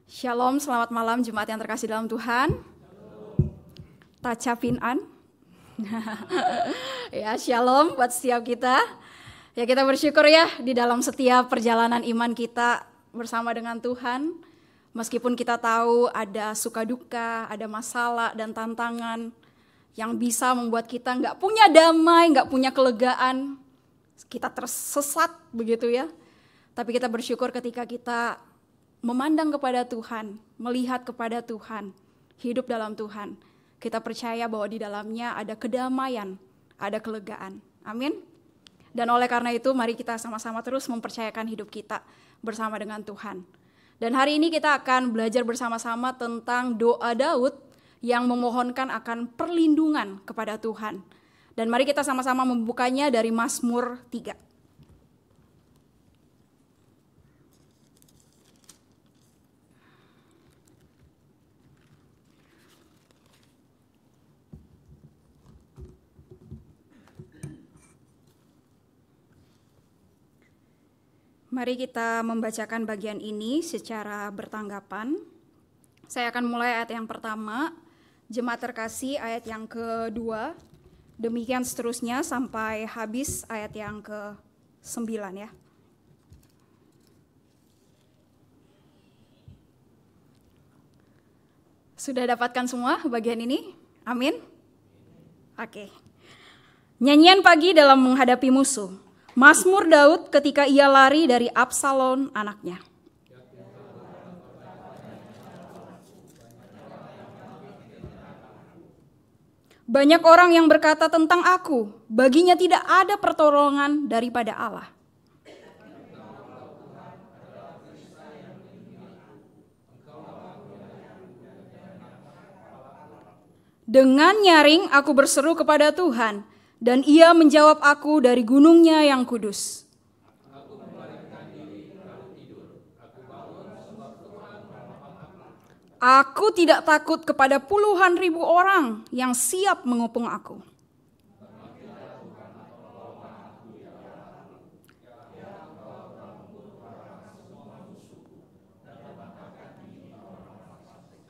Shalom, selamat malam jemaat yang terkasih dalam Tuhan. Tacapin an. Ya, shalom buat setiap kita. Ya, kita bersyukur ya di dalam setiap perjalanan iman kita bersama dengan Tuhan. Meskipun kita tahu ada suka duka, ada masalah dan tantangan yang bisa membuat kita nggak punya damai, nggak punya kelegaan. Kita tersesat begitu ya. Tapi kita bersyukur ketika kita memandang kepada Tuhan, melihat kepada Tuhan, hidup dalam Tuhan. Kita percaya bahwa di dalamnya ada kedamaian, ada kelegaan. Amin. Dan oleh karena itu mari kita sama-sama terus mempercayakan hidup kita bersama dengan Tuhan. Dan hari ini kita akan belajar bersama-sama tentang doa Daud yang memohonkan akan perlindungan kepada Tuhan. Dan mari kita sama-sama membukanya dari Mazmur 3. Mari kita membacakan bagian ini secara bertanggapan. Saya akan mulai ayat yang pertama, jemaat terkasih ayat yang kedua, demikian seterusnya sampai habis ayat yang ke-9 ya. Sudah dapatkan semua bagian ini? Amin? Oke. Nyanyian pagi dalam menghadapi musuh. Mazmur Daud ketika ia lari dari Absalom anaknya. Banyak orang yang berkata tentang aku, baginya tidak ada pertolongan daripada Allah. Dengan nyaring aku berseru kepada Tuhan, dan ia menjawab aku dari gunungnya yang kudus. Aku tidak takut kepada puluhan ribu orang yang siap mengepung aku.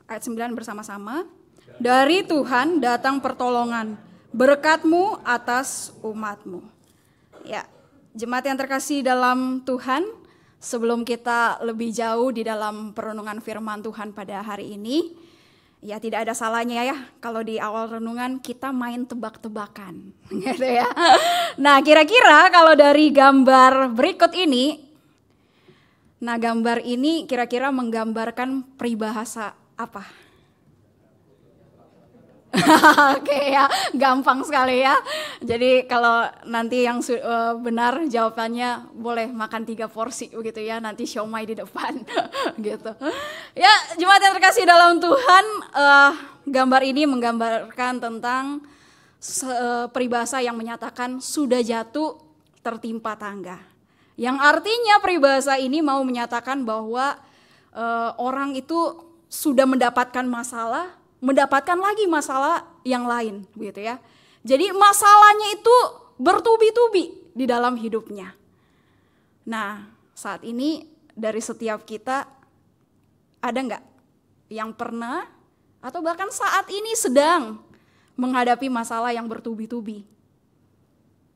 Ayat 9 bersama-sama. Dari Tuhan datang pertolongan, berkat-Mu atas umat-Mu. Ya, jemaat yang terkasih dalam Tuhan, sebelum kita lebih jauh di dalam perenungan firman Tuhan pada hari ini, ya tidak ada salahnya ya kalau di awal renungan kita main tebak-tebakan, gitu ya. Nah, kira-kira kalau dari gambar berikut ini, nah gambar ini kira-kira menggambarkan peribahasa apa? Oke ya, gampang sekali ya. Jadi kalau nanti yang benar jawabannya boleh makan 3 porsi begitu ya, nanti siomay di depan gitu. Ya, jemaat yang terkasih dalam Tuhan, gambar ini menggambarkan tentang peribahasa yang menyatakan sudah jatuh tertimpa tangga. Yang artinya peribahasa ini mau menyatakan bahwa orang itu sudah mendapatkan masalah, mendapatkan lagi masalah yang lain begitu ya. Jadi masalahnya itu bertubi-tubi di dalam hidupnya. Nah, saat ini dari setiap kita ada enggak yang pernah atau bahkan saat ini sedang menghadapi masalah yang bertubi-tubi?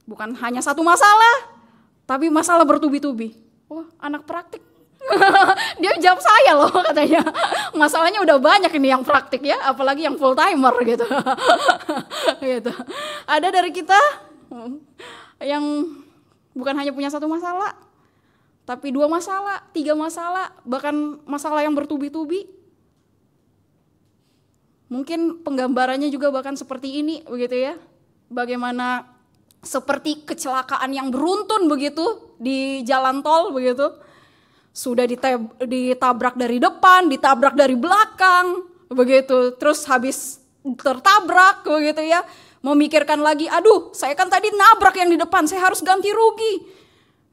Bukan hanya satu masalah, tapi masalah bertubi-tubi. Oh, anak praktik. Dia jawab saya loh katanya, masalahnya udah banyak ini yang praktik ya, apalagi yang full timer gitu. Gitu. Ada dari kita yang bukan hanya punya satu masalah, tapi 2 masalah, 3 masalah, bahkan masalah yang bertubi-tubi. Mungkin penggambarannya juga bahkan seperti ini begitu ya, bagaimana seperti kecelakaan yang beruntun begitu di jalan tol begitu. Sudah ditabrak dari depan, ditabrak dari belakang, begitu. Terus habis tertabrak, begitu ya. Memikirkan lagi, aduh saya kan tadi nabrak yang di depan, saya harus ganti rugi.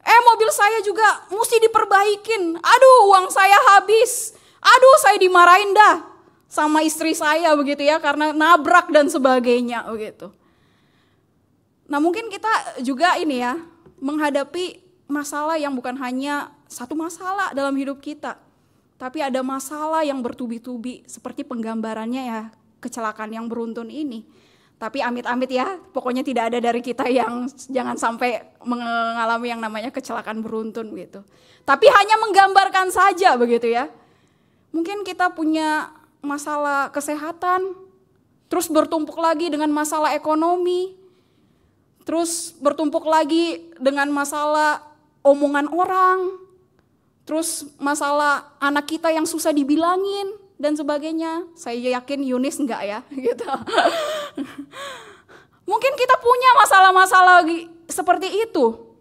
Mobil saya juga mesti diperbaikin. Aduh uang saya habis. Aduh saya dimarahin dah sama istri saya, begitu ya. Karena nabrak dan sebagainya, begitu. Nah mungkin kita juga ini ya, menghadapi masalah yang bukan hanya satu masalah dalam hidup kita, tapi ada masalah yang bertubi-tubi seperti penggambarannya ya, kecelakaan yang beruntun ini. Tapi amit-amit ya, pokoknya tidak ada dari kita yang jangan sampai mengalami yang namanya kecelakaan beruntun gitu. Tapi hanya menggambarkan saja begitu ya. Mungkin kita punya masalah kesehatan, terus bertumpuk lagi dengan masalah ekonomi, terus bertumpuk lagi dengan masalah omongan orang, terus masalah anak kita yang susah dibilangin, dan sebagainya. Saya yakin Yunis enggak ya gitu. Mungkin kita punya masalah-masalah seperti itu.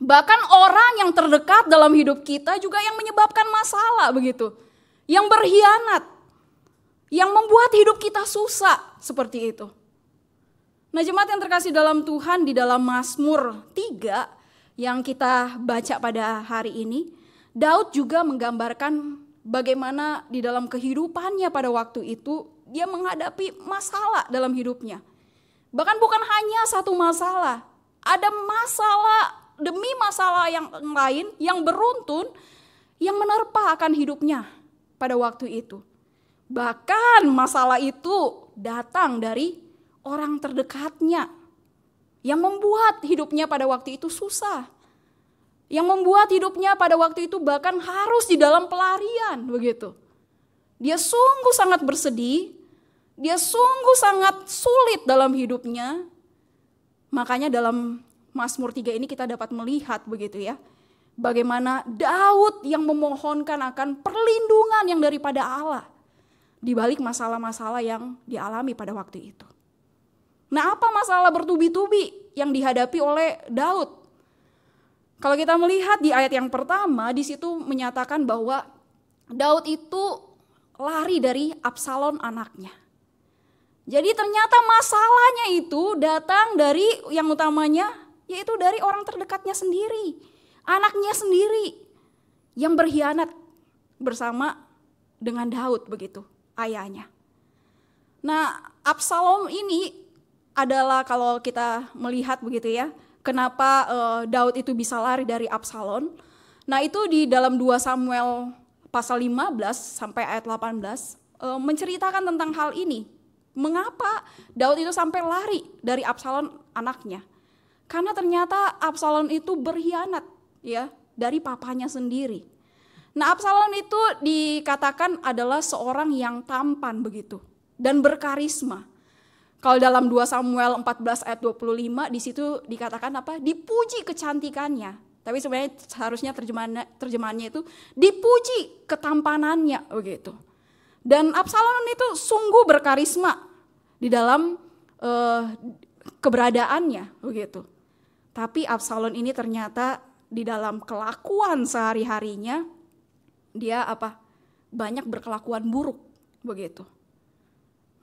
Bahkan orang yang terdekat dalam hidup kita juga yang menyebabkan masalah begitu. Yang berkhianat, yang membuat hidup kita susah seperti itu. Nah, jemaat yang terkasih dalam Tuhan, di dalam Mazmur 3 yang kita baca pada hari ini, Daud juga menggambarkan bagaimana di dalam kehidupannya pada waktu itu dia menghadapi masalah dalam hidupnya. Bahkan bukan hanya satu masalah, ada masalah demi masalah yang lain yang beruntun yang menerpa akan hidupnya pada waktu itu. Bahkan masalah itu datang dari orang terdekatnya yang membuat hidupnya pada waktu itu susah. Yang membuat hidupnya pada waktu itu bahkan harus di dalam pelarian begitu. Dia sungguh sangat bersedih, dia sungguh sangat sulit dalam hidupnya. Makanya dalam Mazmur 3 ini kita dapat melihat begitu ya, bagaimana Daud yang memohonkan akan perlindungan yang daripada Allah di balik masalah-masalah yang dialami pada waktu itu. Nah, apa masalah bertubi-tubi yang dihadapi oleh Daud? Kalau kita melihat di ayat yang pertama, di situ menyatakan bahwa Daud itu lari dari Absalom anaknya. Jadi ternyata masalahnya itu datang dari yang utamanya, yaitu dari orang terdekatnya sendiri. Anaknya sendiri yang berkhianat bersama dengan Daud begitu, ayahnya. Nah, Absalom ini adalah kalau kita melihat begitu ya, kenapa Daud itu bisa lari dari Absalom? Nah, itu di dalam 2 Samuel pasal 15 sampai ayat 18 menceritakan tentang hal ini. Mengapa Daud itu sampai lari dari Absalom anaknya? Karena ternyata Absalom itu berkhianat ya dari papanya sendiri. Nah, Absalom itu dikatakan adalah seorang yang tampan begitu dan berkarisma. Kalau dalam 2 Samuel 14 ayat 25 di situ dikatakan apa? Dipuji kecantikannya. Tapi sebenarnya seharusnya terjemahannya itu dipuji ketampanannya begitu. Dan Absalom itu sungguh berkarisma di dalam keberadaannya begitu. Tapi Absalom ini ternyata di dalam kelakuan sehari-harinya dia apa? Banyak berkelakuan buruk begitu.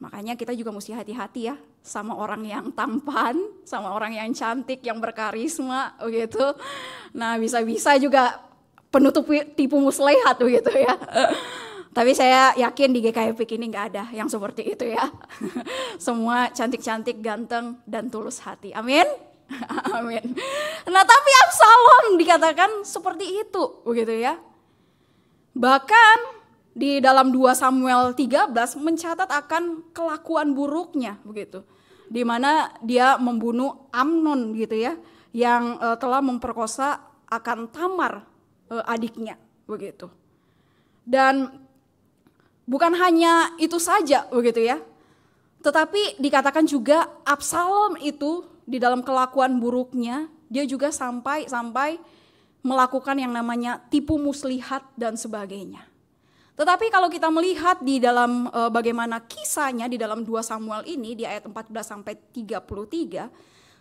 Makanya kita juga mesti hati-hati ya sama orang yang tampan, sama orang yang cantik, yang berkarisma begitu. Nah, bisa-bisa juga penutup tipu muslihat begitu ya. Tapi saya yakin di GKI Epic ini nggak ada yang seperti itu ya. Semua cantik-cantik, ganteng, dan tulus hati. Amin. Amin. Nah, tapi Absalom dikatakan seperti itu begitu ya. Bahkan di dalam 2 Samuel 13 mencatat akan kelakuan buruknya begitu. Di mana dia membunuh Amnon gitu ya, yang telah memperkosa akan Tamar adiknya begitu. Dan bukan hanya itu saja begitu ya. Tetapi dikatakan juga Absalom itu di dalam kelakuan buruknya dia juga sampai melakukan yang namanya tipu muslihat dan sebagainya. Tetapi kalau kita melihat di dalam bagaimana kisahnya di dalam 2 Samuel ini di ayat 14 sampai 33,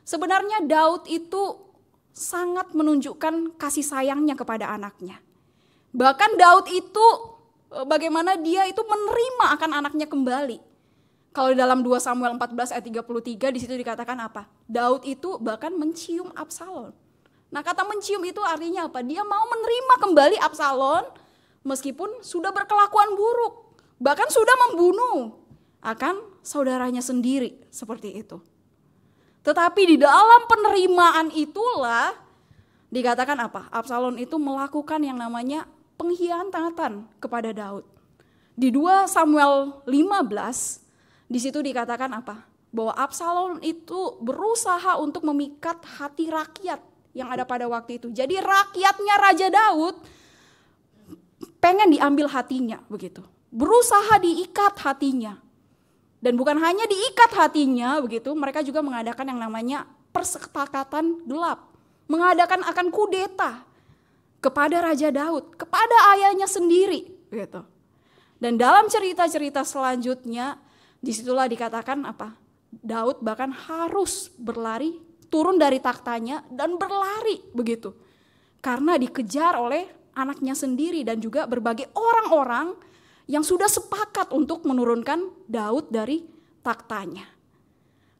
sebenarnya Daud itu sangat menunjukkan kasih sayangnya kepada anaknya. Bahkan Daud itu bagaimana dia itu menerima akan anaknya kembali. Kalau dalam 2 Samuel 14 ayat 33 di situ dikatakan apa? Daud itu bahkan mencium Absalom. Nah, kata mencium itu artinya apa? Dia mau menerima kembali Absalom meskipun sudah berkelakuan buruk, bahkan sudah membunuh akan saudaranya sendiri seperti itu. Tetapi di dalam penerimaan itulah dikatakan apa? Absalom itu melakukan yang namanya pengkhianatan kepada Daud. Di 2 Samuel 15, di situ dikatakan apa? Bahwa Absalom itu berusaha untuk memikat hati rakyat yang ada pada waktu itu. Jadi rakyatnya Raja Daud pengen diambil hatinya begitu. Berusaha diikat hatinya. Dan bukan hanya diikat hatinya begitu, mereka juga mengadakan yang namanya persepakatan gelap. Mengadakan akan kudeta kepada Raja Daud, kepada ayahnya sendiri gitu. Dan dalam cerita-cerita selanjutnya, disitulah dikatakan apa? Daud bahkan harus berlari, turun dari taktanya dan berlari begitu. Karena dikejar oleh anaknya sendiri dan juga berbagai orang-orang yang sudah sepakat untuk menurunkan Daud dari taktanya.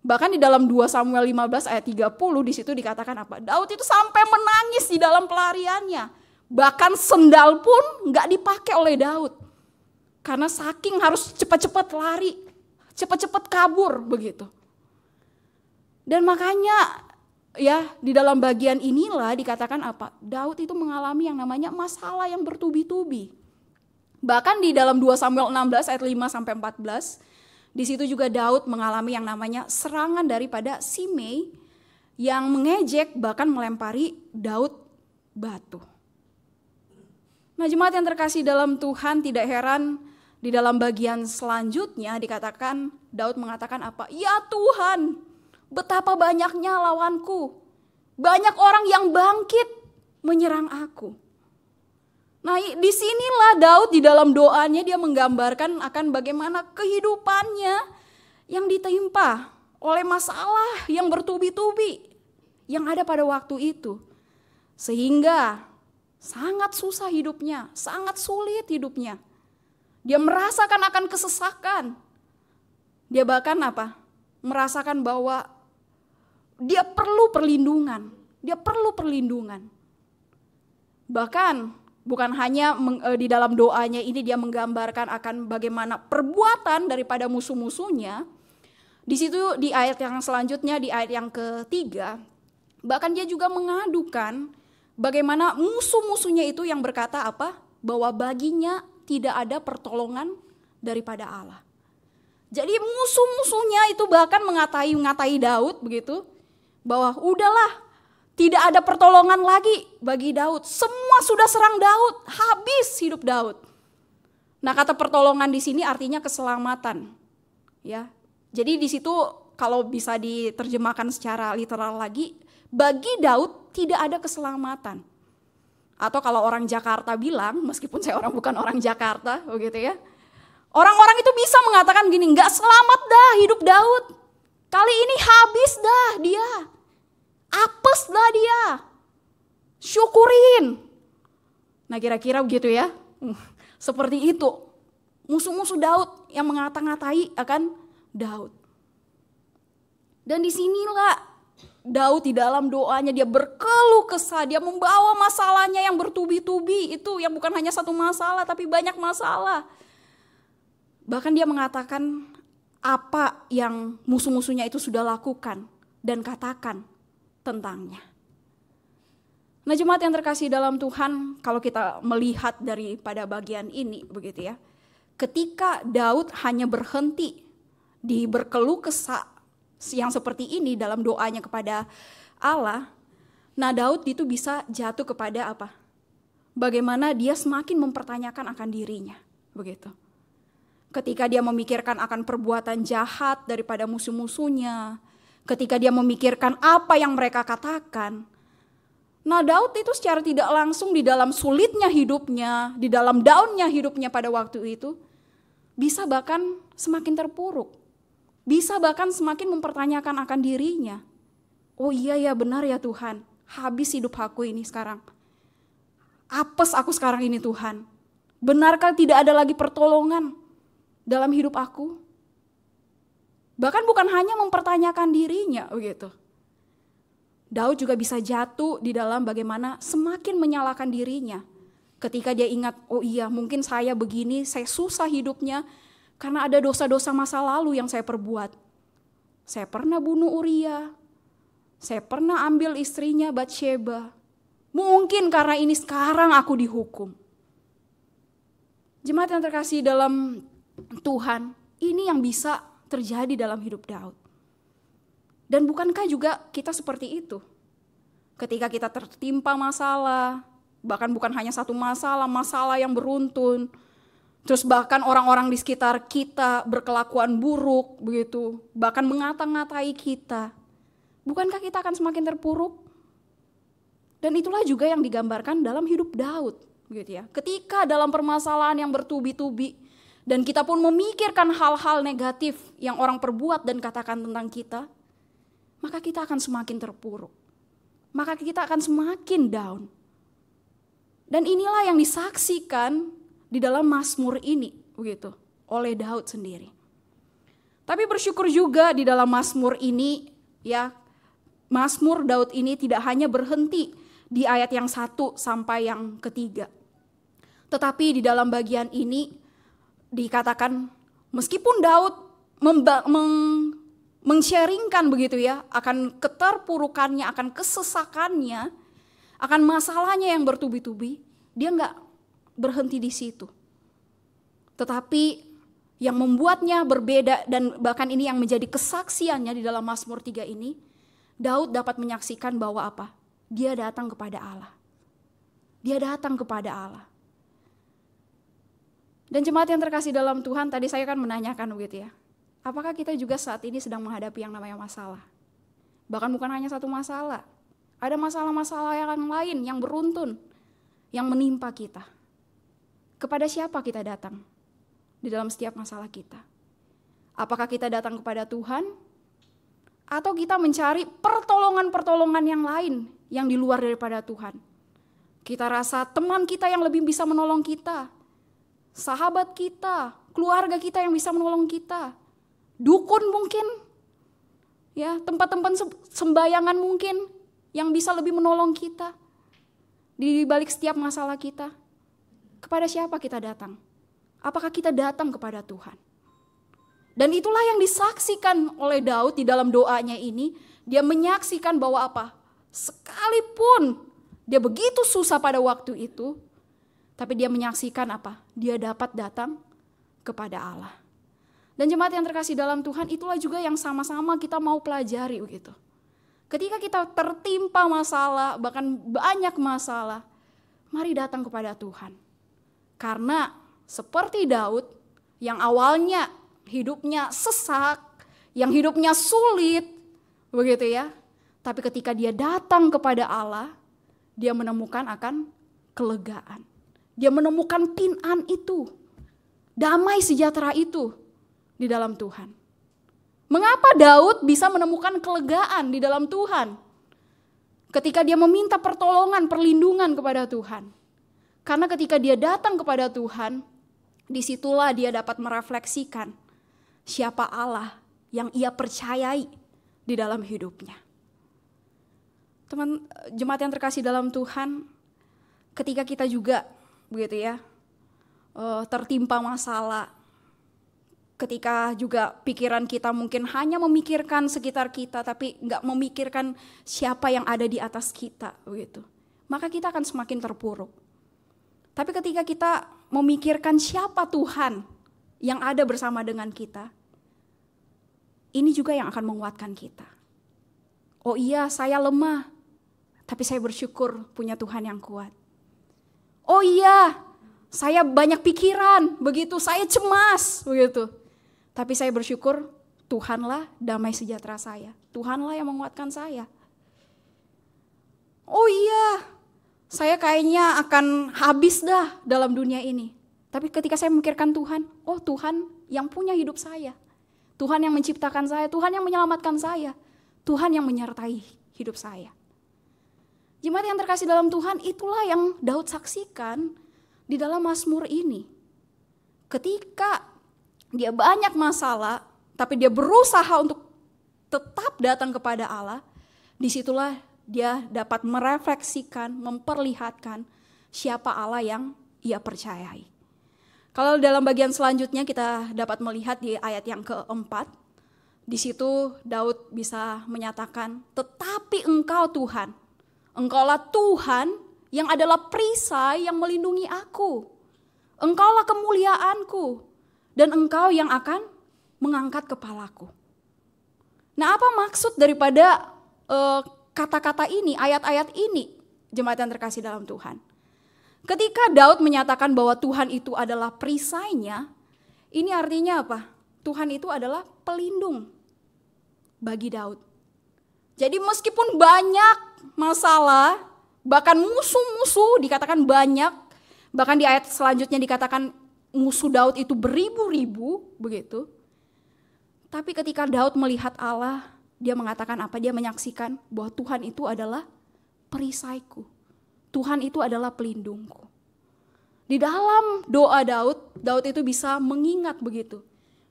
Bahkan di dalam 2 Samuel 15 ayat 30 di situ dikatakan apa? Daud itu sampai menangis di dalam pelariannya. Bahkan sendal pun nggak dipakai oleh Daud. Karena saking harus cepat-cepat lari, cepat-cepat kabur begitu. Dan makanya ya di dalam bagian inilah dikatakan apa? Daud itu mengalami yang namanya masalah yang bertubi-tubi. Bahkan di dalam 2 Samuel 16 ayat 5 sampai 14, di situ juga Daud mengalami yang namanya serangan daripada Simei yang mengejek bahkan melempari Daud batu. Nah, jemaat yang terkasih dalam Tuhan, tidak heran di dalam bagian selanjutnya dikatakan Daud mengatakan apa? Ya Tuhan, betapa banyaknya lawanku. Banyak orang yang bangkit menyerang aku. Nah, disinilah Daud di dalam doanya dia menggambarkan akan bagaimana kehidupannya yang ditimpa oleh masalah yang bertubi-tubi yang ada pada waktu itu. Sehingga sangat susah hidupnya, sangat sulit hidupnya. Dia merasakan akan kesesakan. Dia bahkan apa? Merasakan bahwa dia perlu perlindungan. Dia perlu perlindungan. Bahkan bukan hanya di dalam doanya ini dia menggambarkan akan bagaimana perbuatan daripada musuh-musuhnya. Di situ di ayat yang selanjutnya, di ayat yang ketiga, bahkan dia juga mengadukan bagaimana musuh-musuhnya itu yang berkata apa? Bahwa baginya tidak ada pertolongan daripada Allah. Jadi musuh-musuhnya itu bahkan mengatai Daud begitu, bahwa udahlah, tidak ada pertolongan lagi bagi Daud. Semua sudah serang Daud, habis hidup Daud. Nah, kata pertolongan di sini artinya keselamatan. Ya. Jadi di situ kalau bisa diterjemahkan secara literal lagi, bagi Daud tidak ada keselamatan. Atau kalau orang Jakarta bilang, meskipun saya bukan orang Jakarta, begitu ya. Orang-orang itu bisa mengatakan gini, nggak selamat dah hidup Daud. Kali ini habis dah dia. Apes dah dia. Syukurin. Nah, kira-kira begitu ya. Seperti itu. Musuh-musuh Daud yang mengata-ngatai akan Daud. Dan disinilah Daud di dalam doanya dia berkeluh kesah, dia membawa masalahnya yang bertubi-tubi, itu yang bukan hanya satu masalah tapi banyak masalah. Bahkan dia mengatakan apa yang musuh-musuhnya itu sudah lakukan dan katakan tentangnya. Nah, jemaat yang terkasih dalam Tuhan, kalau kita melihat daripada bagian ini begitu ya. Ketika Daud hanya berhenti di berkeluh kesah yang seperti ini dalam doanya kepada Allah, nah Daud itu bisa jatuh kepada apa? Bagaimana dia semakin mempertanyakan akan dirinya, begitu. Ketika dia memikirkan akan perbuatan jahat daripada musuh-musuhnya, ketika dia memikirkan apa yang mereka katakan, nah Daud itu secara tidak langsung di dalam sulitnya hidupnya, di dalam downnya hidupnya pada waktu itu, bisa bahkan semakin terpuruk. Bisa bahkan semakin mempertanyakan akan dirinya. Oh iya ya, benar ya Tuhan, habis hidup aku ini sekarang. Apes aku sekarang ini Tuhan. Benarkah tidak ada lagi pertolongan dalam hidup aku? Bahkan bukan hanya mempertanyakan dirinya begitu. Daud juga bisa jatuh di dalam bagaimana semakin menyalahkan dirinya. Ketika dia ingat, oh iya mungkin saya begini, saya susah hidupnya karena ada dosa-dosa masa lalu yang saya perbuat. Saya pernah bunuh Uria, saya pernah ambil istrinya Batsheba. Mungkin karena ini sekarang aku dihukum. Jemaat yang terkasih dalam Tuhan, ini yang bisa terjadi dalam hidup Daud. Dan bukankah juga kita seperti itu? Ketika kita tertimpa masalah, bahkan bukan hanya satu masalah, masalah yang beruntun, terus bahkan orang-orang di sekitar kita berkelakuan buruk begitu, bahkan mengata-ngatai kita. Bukankah kita akan semakin terpuruk? Dan itulah juga yang digambarkan dalam hidup Daud, gitu ya. Ketika dalam permasalahan yang bertubi-tubi dan kita pun memikirkan hal-hal negatif yang orang perbuat dan katakan tentang kita, maka kita akan semakin terpuruk. Maka kita akan semakin down. Dan inilah yang disaksikan di dalam Mazmur ini, begitu, oleh Daud sendiri. Tapi bersyukur juga di dalam Mazmur ini, ya, Mazmur Daud ini tidak hanya berhenti di ayat yang 1 sampai yang ketiga. Tetapi di dalam bagian ini dikatakan meskipun Daud meng-sharingkan begitu ya akan keterpurukannya, akan kesesakannya, akan masalahnya yang bertubi-tubi, dia nggak berhenti di situ. Tetapi yang membuatnya berbeda dan bahkan ini yang menjadi kesaksiannya di dalam Mazmur 3 ini, Daud dapat menyaksikan bahwa apa? Dia datang kepada Allah. Dia datang kepada Allah. Dan jemaat yang terkasih dalam Tuhan, tadi saya kan menanyakan begitu ya. Apakah kita juga saat ini sedang menghadapi yang namanya masalah? Bahkan bukan hanya satu masalah. Ada masalah-masalah yang lain yang beruntun, yang menimpa kita. Kepada siapa kita datang di dalam setiap masalah kita? Apakah kita datang kepada Tuhan? Atau kita mencari pertolongan-pertolongan yang lain yang di luar daripada Tuhan? Kita rasa teman kita yang lebih bisa menolong kita, sahabat kita, keluarga kita yang bisa menolong kita, dukun mungkin, ya, tempat-tempat sembayangan mungkin yang bisa lebih menolong kita di balik setiap masalah kita. Kepada siapa kita datang? Apakah kita datang kepada Tuhan? Dan itulah yang disaksikan oleh Daud di dalam doanya ini. Dia menyaksikan bahwa apa? Sekalipun dia begitu susah pada waktu itu, tapi dia menyaksikan apa? Dia dapat datang kepada Allah. Dan jemaat yang terkasih dalam Tuhan, itulah juga yang sama-sama kita mau pelajari begitu. Ketika kita tertimpa masalah, bahkan banyak masalah, mari datang kepada Tuhan. Karena seperti Daud yang awalnya hidupnya sesak, yang hidupnya sulit, begitu ya. Tapi ketika dia datang kepada Allah, dia menemukan akan kelegaan. Dia menemukan pinan itu, damai sejahtera itu di dalam Tuhan. Mengapa Daud bisa menemukan kelegaan di dalam Tuhan? Ketika dia meminta pertolongan, perlindungan kepada Tuhan. Karena ketika dia datang kepada Tuhan, disitulah dia dapat merefleksikan siapa Allah yang ia percayai di dalam hidupnya. Teman jemaat yang terkasih dalam Tuhan, ketika kita juga begitu ya, tertimpa masalah, ketika juga pikiran kita mungkin hanya memikirkan sekitar kita, tapi nggak memikirkan siapa yang ada di atas kita, begitu. Maka kita akan semakin terpuruk. Tapi ketika kita memikirkan siapa Tuhan yang ada bersama dengan kita, ini juga yang akan menguatkan kita. Oh iya, saya lemah, tapi saya bersyukur punya Tuhan yang kuat. Oh iya, saya banyak pikiran, begitu, saya cemas, begitu. Tapi saya bersyukur Tuhanlah damai sejahtera saya. Tuhanlah yang menguatkan saya. Oh iya, saya kayaknya akan habis dah dalam dunia ini. Tapi ketika saya memikirkan Tuhan, oh Tuhan yang punya hidup saya. Tuhan yang menciptakan saya, Tuhan yang menyelamatkan saya. Tuhan yang menyertai hidup saya. Jemaat yang terkasih dalam Tuhan, itulah yang Daud saksikan di dalam Mazmur ini. Ketika dia banyak masalah, tapi dia berusaha untuk tetap datang kepada Allah, disitulah dia dapat merefleksikan, memperlihatkan siapa Allah yang ia percayai. Kalau dalam bagian selanjutnya kita dapat melihat di ayat yang keempat, di situ Daud bisa menyatakan, tetapi Engkau Tuhan, Engkaulah Tuhan yang adalah perisai yang melindungi aku. Engkaulah kemuliaanku, dan engkau yang akan mengangkat kepalaku. Nah, apa maksud daripada kata-kata ini, ayat-ayat ini, jemaat yang terkasih dalam Tuhan? Ketika Daud menyatakan bahwa Tuhan itu adalah perisainya, ini artinya apa? Tuhan itu adalah pelindung bagi Daud. Jadi meskipun banyak masalah, bahkan musuh-musuh dikatakan banyak, bahkan di ayat selanjutnya dikatakan musuh Daud itu beribu-ribu, begitu. Tapi ketika Daud melihat Allah, dia mengatakan apa? Dia menyaksikan bahwa Tuhan itu adalah perisaiku. Tuhan itu adalah pelindungku. Di dalam doa Daud itu bisa mengingat begitu.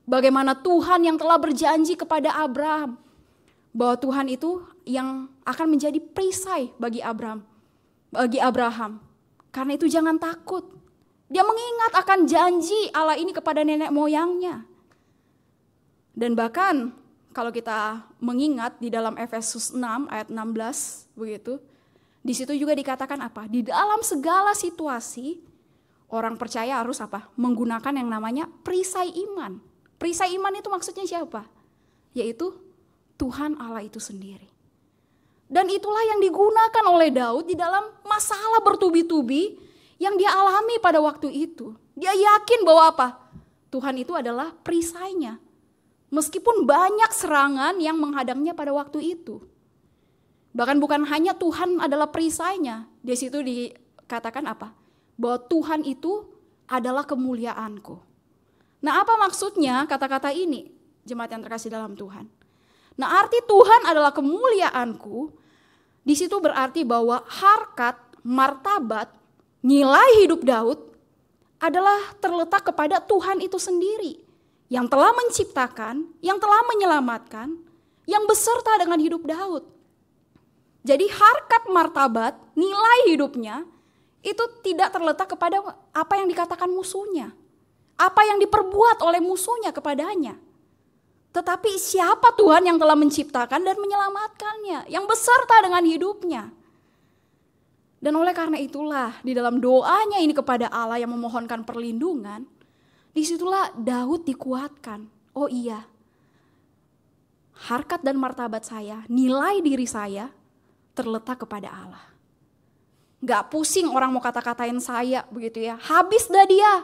Bagaimana Tuhan yang telah berjanji kepada Abraham, bahwa Tuhan itu yang akan menjadi perisai bagi Abraham. Karena itu jangan takut. Dia mengingat akan janji Allah ini kepada nenek moyangnya. Dan bahkan kalau kita mengingat di dalam Efesus 6 ayat 16 begitu, di situ juga dikatakan apa? Di dalam segala situasi orang percaya harus apa? Menggunakan yang namanya perisai iman. Perisai iman itu maksudnya siapa? Yaitu Tuhan Allah itu sendiri. Dan itulah yang digunakan oleh Daud di dalam masalah bertubi-tubi yang dia alami pada waktu itu. Dia yakin bahwa apa? Tuhan itu adalah perisainya. Meskipun banyak serangan yang menghadangnya pada waktu itu. Bahkan bukan hanya Tuhan adalah perisainya. Di situ dikatakan apa? Bahwa Tuhan itu adalah kemuliaanku. Nah, apa maksudnya kata-kata ini? Jemaat yang terkasih dalam Tuhan. Nah, arti Tuhan adalah kemuliaanku, di situ berarti bahwa harkat, martabat, nilai hidup Daud adalah terletak kepada Tuhan itu sendiri, yang telah menciptakan, yang telah menyelamatkan, yang beserta dengan hidup Daud. Jadi harkat, martabat, nilai hidupnya itu tidak terletak kepada apa yang dikatakan musuhnya, apa yang diperbuat oleh musuhnya kepadanya. Tetapi siapa Tuhan yang telah menciptakan dan menyelamatkannya, yang beserta dengan hidupnya. Dan oleh karena itulah di dalam doanya ini kepada Allah yang memohonkan perlindungan, disitulah Daud dikuatkan. Oh iya, harkat dan martabat saya, nilai diri saya terletak kepada Allah. Gak pusing orang mau kata-katain saya begitu ya, habis dah dia.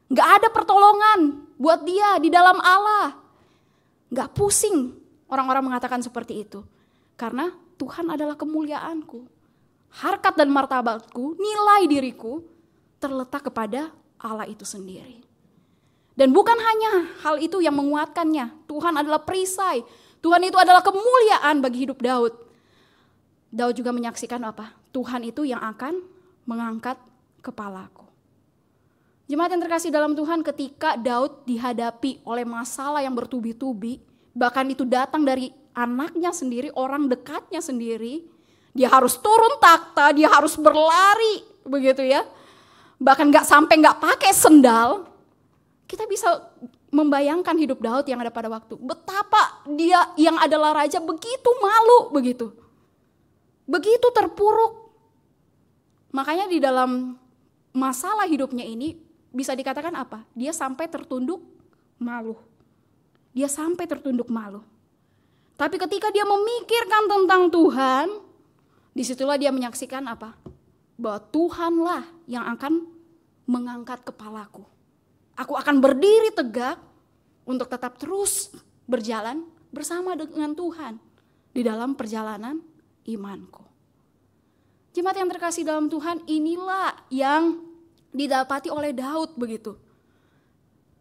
Gak ada pertolongan buat dia di dalam Allah. Gak pusing orang-orang mengatakan seperti itu. Karena Tuhan adalah kemuliaanku. Harkat dan martabatku, nilai diriku terletak kepada Allah itu sendiri. Dan bukan hanya hal itu yang menguatkannya. Tuhan adalah perisai. Tuhan itu adalah kemuliaan bagi hidup Daud. Daud juga menyaksikan apa? Tuhan itu yang akan mengangkat kepalaku. Jemaat yang terkasih dalam Tuhan, ketika Daud dihadapi oleh masalah yang bertubi-tubi, bahkan itu datang dari anaknya sendiri, orang dekatnya sendiri, dia harus turun takhta, dia harus berlari, begitu ya. Bahkan nggak pakai sendal. Kita bisa membayangkan hidup Daud yang ada pada waktu. Betapa dia yang adalah raja begitu malu, begitu terpuruk. Makanya di dalam masalah hidupnya ini bisa dikatakan apa? Dia sampai tertunduk malu. Dia sampai tertunduk malu. Tapi ketika dia memikirkan tentang Tuhan, disitulah dia menyaksikan apa? Bahwa Tuhanlah yang akan mengangkat kepalaku. Aku akan berdiri tegak untuk tetap terus berjalan bersama dengan Tuhan di dalam perjalanan imanku. Jemaat yang terkasih dalam Tuhan, inilah yang didapati oleh Daud begitu.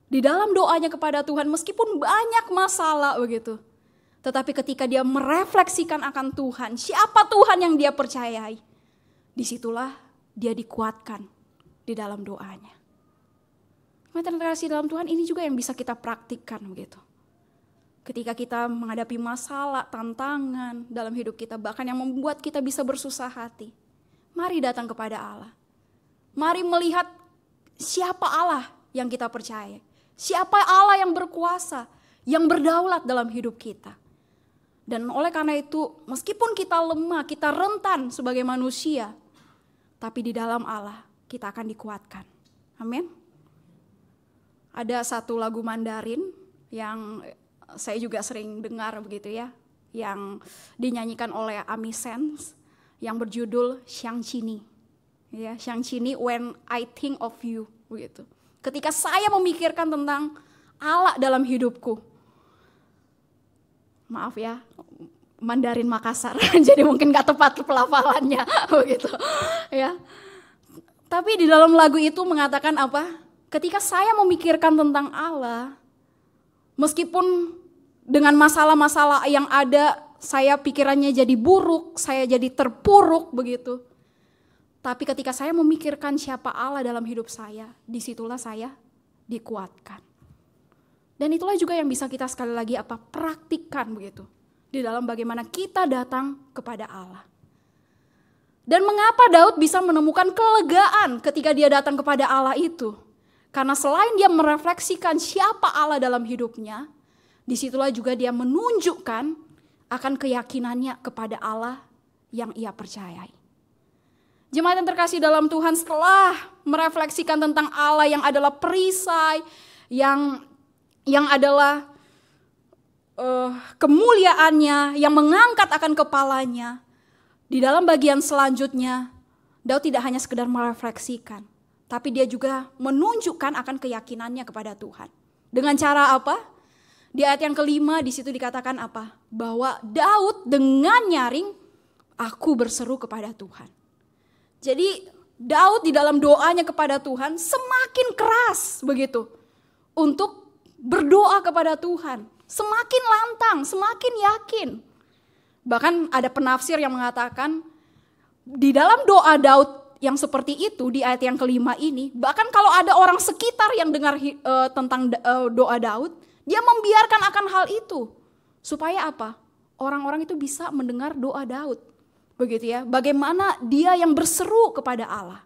Di dalam doanya kepada Tuhan meskipun banyak masalah begitu. Tetapi ketika dia merefleksikan akan Tuhan, siapa Tuhan yang dia percayai, disitulah dia dikuatkan di dalam doanya. Jemaat yang terkasih dalam Tuhan, ini juga yang bisa kita praktikkan begitu. Ketika kita menghadapi masalah, tantangan dalam hidup kita, bahkan yang membuat kita bisa bersusah hati, mari datang kepada Allah. Mari melihat siapa Allah yang kita percaya. Siapa Allah yang berkuasa, yang berdaulat dalam hidup kita. Dan oleh karena itu, meskipun kita lemah, kita rentan sebagai manusia, tapi di dalam Allah kita akan dikuatkan. Amin. Ada satu lagu Mandarin yang saya juga sering dengar begitu ya, yang dinyanyikan oleh Ami Sense yang berjudul Xiang Qini. Ya, Xiang Qini when I think of you begitu. Ketika saya memikirkan tentang Allah dalam hidupku. Maaf ya, Mandarin Makassar. Jadi mungkin gak tepat pelafalannya begitu. Ya. Tapi di dalam lagu itu mengatakan apa? Ketika saya memikirkan tentang Allah, meskipun dengan masalah-masalah yang ada, saya pikirannya jadi buruk, saya jadi terpuruk begitu. Tapi ketika saya memikirkan siapa Allah dalam hidup saya, disitulah saya dikuatkan. Dan itulah juga yang bisa kita sekali lagi praktikkan begitu. Di dalam bagaimana kita datang kepada Allah. Dan mengapa Daud bisa menemukan kelegaan ketika dia datang kepada Allah itu? Karena selain dia merefleksikan siapa Allah dalam hidupnya, disitulah juga dia menunjukkan akan keyakinannya kepada Allah yang ia percayai. Jemaat yang terkasih dalam Tuhan, setelah merefleksikan tentang Allah yang adalah perisai, yang adalah kemuliaannya, yang mengangkat akan kepalanya, di dalam bagian selanjutnya, Daud tidak hanya sekedar merefleksikan, tapi dia juga menunjukkan akan keyakinannya kepada Tuhan. Dengan cara apa? Di ayat yang kelima di situ dikatakan apa? Bahwa Daud dengan nyaring, aku berseru kepada Tuhan. Jadi Daud di dalam doanya kepada Tuhan semakin keras begitu. Untuk berdoa kepada Tuhan. Semakin lantang, semakin yakin. Bahkan ada penafsir yang mengatakan di dalam doa Daud yang seperti itu di ayat yang kelima ini, bahkan kalau ada orang sekitar yang dengar tentang doa Daud, dia membiarkan akan hal itu. Supaya apa? Orang-orang itu bisa mendengar doa Daud. Begitu ya, bagaimana dia yang berseru kepada Allah.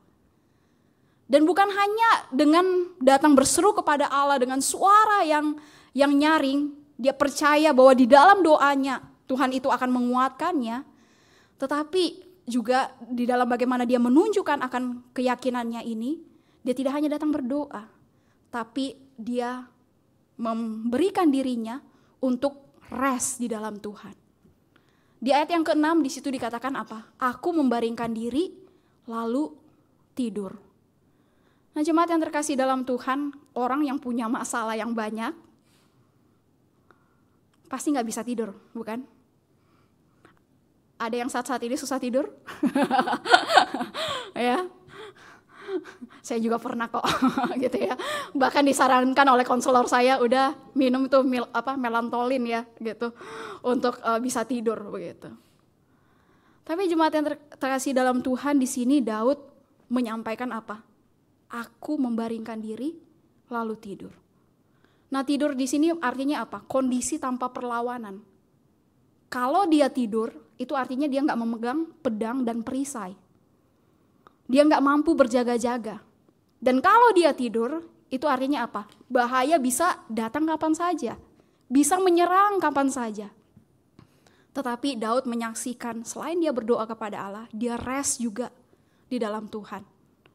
Dan bukan hanya dengan datang berseru kepada Allah dengan suara yang nyaring, dia percaya bahwa di dalam doanya Tuhan itu akan menguatkannya, tetapi juga di dalam bagaimana dia menunjukkan akan keyakinannya ini, dia tidak hanya datang berdoa, tapi dia memberikan dirinya untuk rest di dalam Tuhan. Di ayat yang ke-6 di situ dikatakan apa? Aku membaringkan diri lalu tidur. Nah, jemaat yang terkasih dalam Tuhan, orang yang punya masalah yang banyak pasti nggak bisa tidur, bukan? Ada yang saat-saat ini susah tidur? Ya, saya juga pernah kok, gitu ya. Bahkan disarankan oleh konselor saya, udah minum itu melatonin ya, gitu, untuk bisa tidur begitu. Tapi jemaat yang terkasih dalam Tuhan, di sini Daud menyampaikan apa? Aku membaringkan diri lalu tidur. Nah, tidur di sini artinya apa? Kondisi tanpa perlawanan. Kalau dia tidur, itu artinya dia nggak memegang pedang dan perisai. Dia nggak mampu berjaga-jaga. Dan kalau dia tidur, itu artinya apa? Bahaya bisa datang kapan saja. Bisa menyerang kapan saja. Tetapi Daud menyaksikan selain dia berdoa kepada Allah, dia rest juga di dalam Tuhan.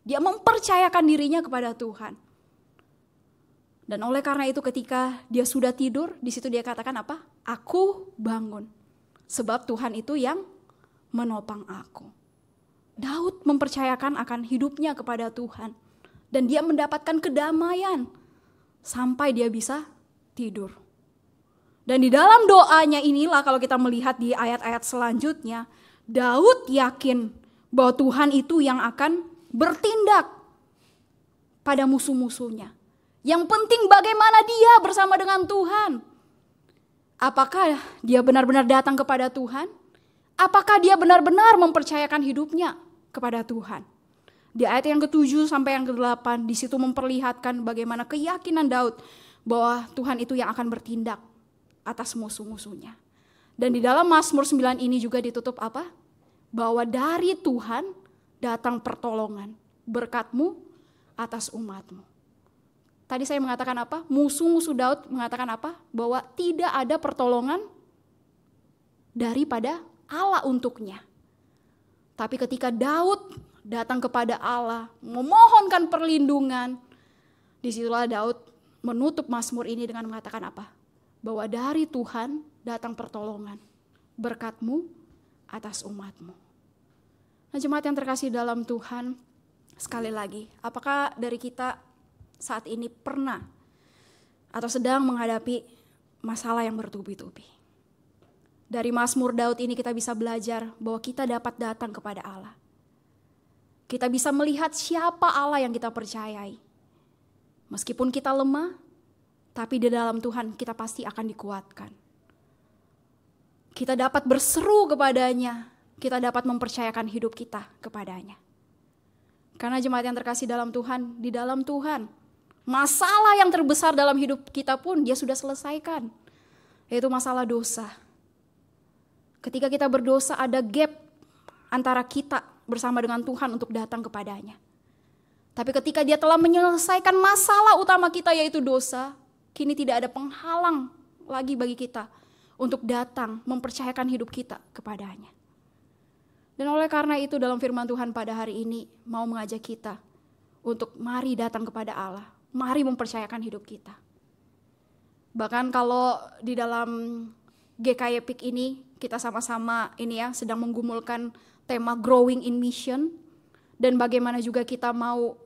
Dia mempercayakan dirinya kepada Tuhan. Dan oleh karena itu ketika dia sudah tidur, di situ dia katakan apa? Aku bangun. Sebab Tuhan itu yang menopang aku. Daud mempercayakan akan hidupnya kepada Tuhan. Dan dia mendapatkan kedamaian sampai dia bisa tidur. Dan di dalam doanya inilah kalau kita melihat di ayat-ayat selanjutnya, Daud yakin bahwa Tuhan itu yang akan bertindak pada musuh-musuhnya. Yang penting bagaimana dia bersama dengan Tuhan. Apakah dia benar-benar datang kepada Tuhan? Apakah dia benar-benar mempercayakan hidupnya kepada Tuhan? Di ayat yang ke-7 sampai yang ke-8, di situ memperlihatkan bagaimana keyakinan Daud bahwa Tuhan itu yang akan bertindak atas musuh-musuhnya. Dan di dalam Mazmur 9 ini juga ditutup apa? Bahwa dari Tuhan datang pertolongan, berkat-Mu atas umat-Mu. Tadi saya mengatakan apa? Musuh-musuh Daud mengatakan apa? Bahwa tidak ada pertolongan daripada Allah untuknya. Tapi ketika Daud datang kepada Allah, memohonkan perlindungan, disitulah Daud menutup Mazmur ini dengan mengatakan apa? Bahwa dari Tuhan datang pertolongan, berkat-Mu atas umat-Mu. Nah, jemaat yang terkasih dalam Tuhan, sekali lagi, apakah dari kita saat ini pernah atau sedang menghadapi masalah yang bertubi-tubi? Dari Mazmur Daud ini kita bisa belajar bahwa kita dapat datang kepada Allah. Kita bisa melihat siapa Allah yang kita percayai. Meskipun kita lemah, tapi di dalam Tuhan kita pasti akan dikuatkan. Kita dapat berseru kepadanya, kita dapat mempercayakan hidup kita kepadanya. Karena jemaat yang terkasih dalam Tuhan, di dalam Tuhan, masalah yang terbesar dalam hidup kita pun Dia sudah selesaikan, yaitu masalah dosa. Ketika kita berdosa ada gap antara kita bersama dengan Tuhan untuk datang kepadanya. Tapi ketika Dia telah menyelesaikan masalah utama kita yaitu dosa, kini tidak ada penghalang lagi bagi kita untuk datang mempercayakan hidup kita kepadanya. Dan oleh karena itu dalam firman Tuhan pada hari ini mau mengajak kita untuk mari datang kepada Allah, mari mempercayakan hidup kita. Bahkan kalau di dalam GKY Peak ini kita sama-sama ini ya sedang menggumulkan tema Growing in Mission, dan bagaimana juga kita mau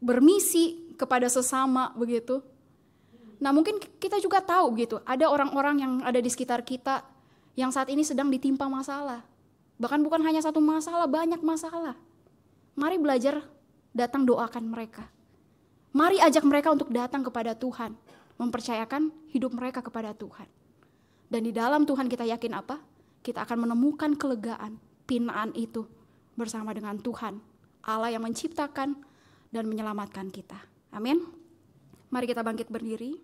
bermisi kepada sesama begitu. Nah, mungkin kita juga tahu gitu, ada orang-orang yang ada di sekitar kita yang saat ini sedang ditimpa masalah. Bahkan bukan hanya satu masalah, banyak masalah. Mari belajar datang doakan mereka. Mari ajak mereka untuk datang kepada Tuhan, mempercayakan hidup mereka kepada Tuhan. Dan di dalam Tuhan kita yakin apa? Kita akan menemukan kelegaan, pinaan itu bersama dengan Tuhan, Allah yang menciptakan dan menyelamatkan kita. Amin. Mari kita bangkit berdiri.